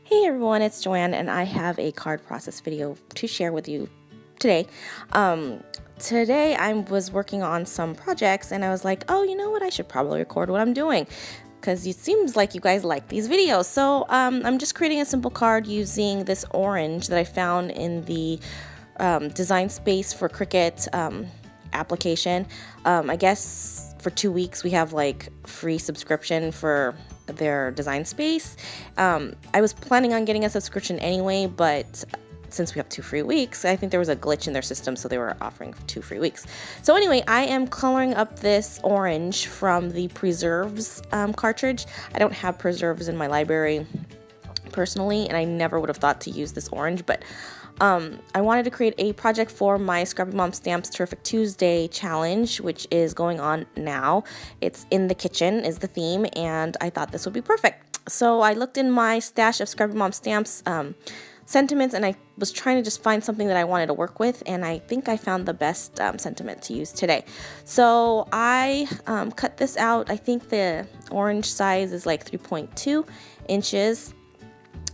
Hey everyone, it's Joanne and I have a card process video to share with you today. Today I was working on some projects and I was like, oh, you know what, I should probably record what I'm doing because it seems like you guys like these videos. So I'm just creating a simple card using this orange that I found in the Design Space for Cricut application. I guess for 2 weeks we have like free subscription for their Design Space. I was planning on getting a subscription anyway, but since we have 2 free weeks, I think there was a glitch in their system, so they were offering 2 free weeks. So anyway, I am coloring up this orange from the Preserves cartridge. I don't have Preserves in my library personally, and I never would have thought to use this orange, but I wanted to create a project for my Scrappy Mom Stamps Terrific Tuesday challenge, which is going on now. It's in the kitchen is the theme, and I thought this would be perfect. So I looked in my stash of Scrappy Mom Stamps sentiments, and I was trying to just find something that I wanted to work with, and I think I found the best sentiment to use today. So I cut this out. I think the orange size is like 3.2 inches.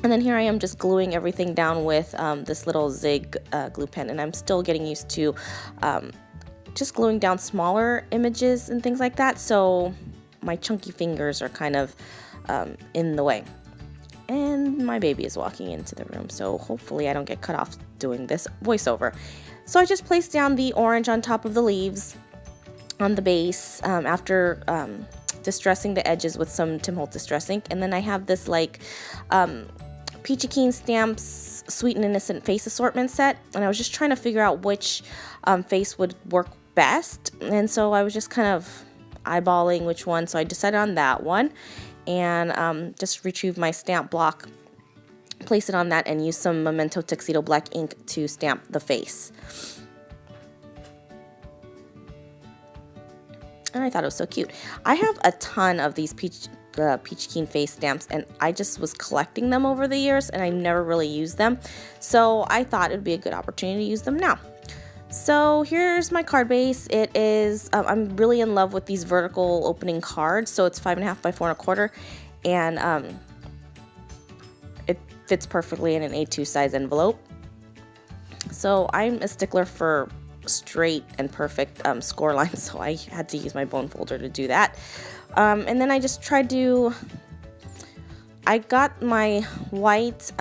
And then here I am just gluing everything down with this little zig glue pen, and I'm still getting used to just gluing down smaller images and things like that, so my chunky fingers are kind of in the way. And my baby is walking into the room, so hopefully I don't get cut off doing this voiceover. So I just placed down the orange on top of the leaves on the base after distressing the edges with some Tim Holtz Distress ink, and then I have this like Peachy Keen Stamps Sweet and Innocent Face Assortment set, and I was just trying to figure out which face would work best, and so I was just kind of eyeballing which one, so I decided on that one, and just retrieved my stamp block, place it on that, and use some Memento Tuxedo Black ink to stamp the face. And I thought it was so cute. I have a ton of these Peachy Keen face stamps, and I just was collecting them over the years, and I never really used them. So I thought it would be a good opportunity to use them now. So here's my card base. It is, I'm really in love with these vertical opening cards. So it's 5.5 by 4.25, and it fits perfectly in an A2 size envelope. So I'm a stickler for straight and perfect score lines, so I had to use my bone folder to do that. And then I just tried to, I got my white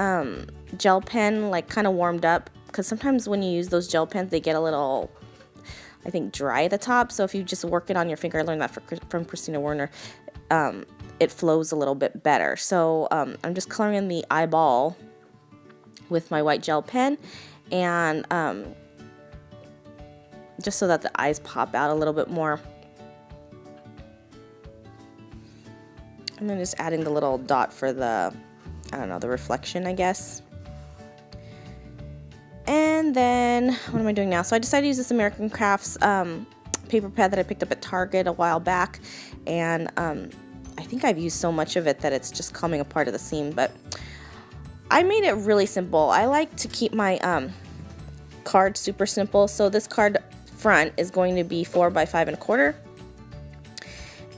gel pen like kind of warmed up, because sometimes when you use those gel pens they get a little, I think, dry at the top, so if you just work it on your finger, I learned that from Christina Werner, it flows a little bit better. So I'm just coloring in the eyeball with my white gel pen, and just so that the eyes pop out a little bit more. And then just adding the little dot for the, I don't know, the reflection, I guess. And then, what am I doing now? So I decided to use this American Crafts paper pad that I picked up at Target a while back. And I think I've used so much of it that it's just coming apart at the seam. But I made it really simple. I like to keep my card super simple. So this card front is going to be 4 by 5.25.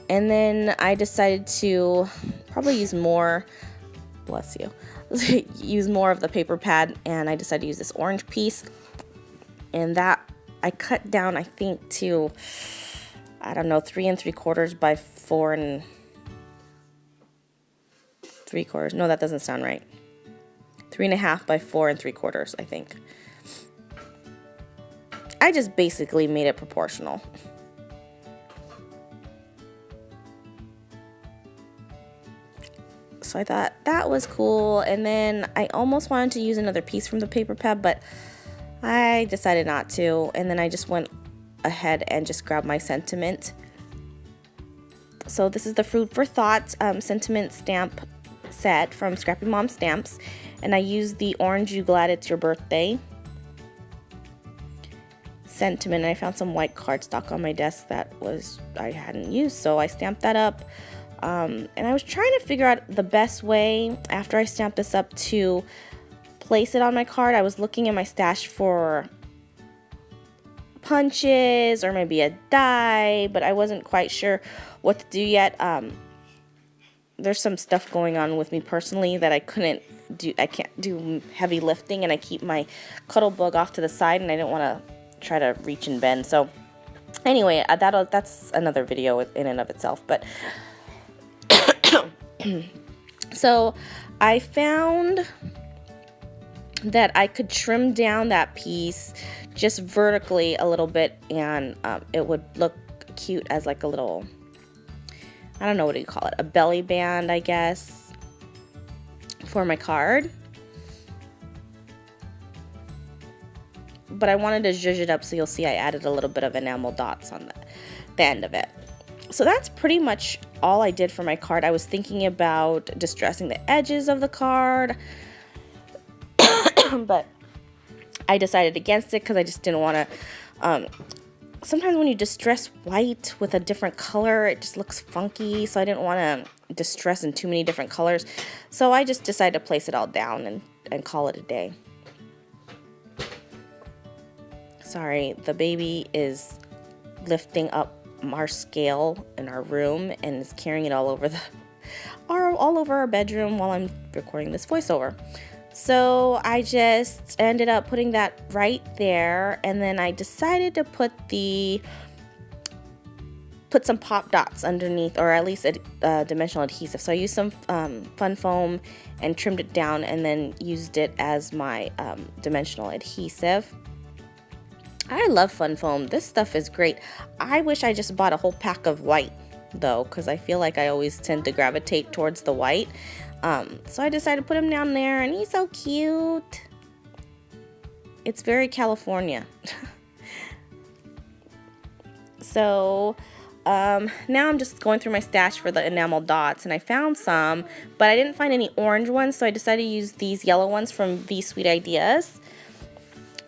And then I decided to probably use more, bless you, use more of the paper pad, and I decided to use this orange piece. And that I cut down, I think, to, I don't know, 3 3/4 by 4 3/4. No, that doesn't sound right. 3.5 by 4 3/4, I think. I just basically made it proportional. So I thought that was cool, and then I almost wanted to use another piece from the paper pad, but I decided not to, and then I just went ahead and just grabbed my sentiment. So this is the Food for Thought sentiment stamp set from Scrappy Mom Stamps, and I used the Orange You Glad It's Your Birthday sentiment, and I found some white cardstock on my desk that I hadn't used, so I stamped that up. And I was trying to figure out the best way after I stamped this up to place it on my card. I was looking in my stash for punches or maybe a die, but I wasn't quite sure what to do yet. there's some stuff going on with me personally that I can't do heavy lifting, and I keep my cuddle bug off to the side, and I don't want to try to reach and bend. So anyway, that's another video in and of itself. But so I found that I could trim down that piece just vertically a little bit, and it would look cute as like a little, I don't know, what do you call it, a belly band, I guess, for my card. But I wanted to zhuzh it up, so you'll see I added a little bit of enamel dots on the end of it. So that's pretty much all I did for my card. I was thinking about distressing the edges of the card, but I decided against it because I just didn't want to. Sometimes when you distress white with a different color, it just looks funky, so I didn't want to distress in too many different colors. So I just decided to place it all down and call it a day. Sorry, the baby is lifting up our scale in our room and is carrying it all over our bedroom while I'm recording this voiceover. So I just ended up putting that right there, and then I decided to put some pop dots underneath, or at least a dimensional adhesive. So I used some fun foam and trimmed it down, and then used it as my dimensional adhesive. I love fun foam. This stuff is great. I wish I just bought a whole pack of white though, because I feel like I always tend to gravitate towards the white. So I decided to put him down there, and he's so cute. It's very California. So now I'm just going through my stash for the enamel dots, and I found some, but I didn't find any orange ones, so I decided to use these yellow ones from V Sweet Ideas.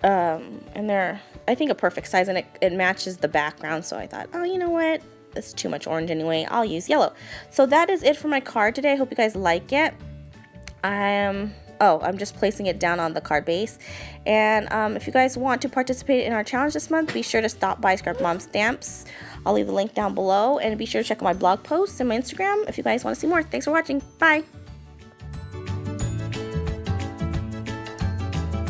And they're, I think, a perfect size, and it matches the background, so I thought, oh, you know what? It's too much orange anyway. I'll use yellow. So that is it for my card today. I hope you guys like it. I'm just placing it down on the card base. And if you guys want to participate in our challenge this month, be sure to stop by Scrap Mom Stamps. I'll leave the link down below, and be sure to check out my blog posts and my Instagram if you guys want to see more. Thanks for watching. Bye.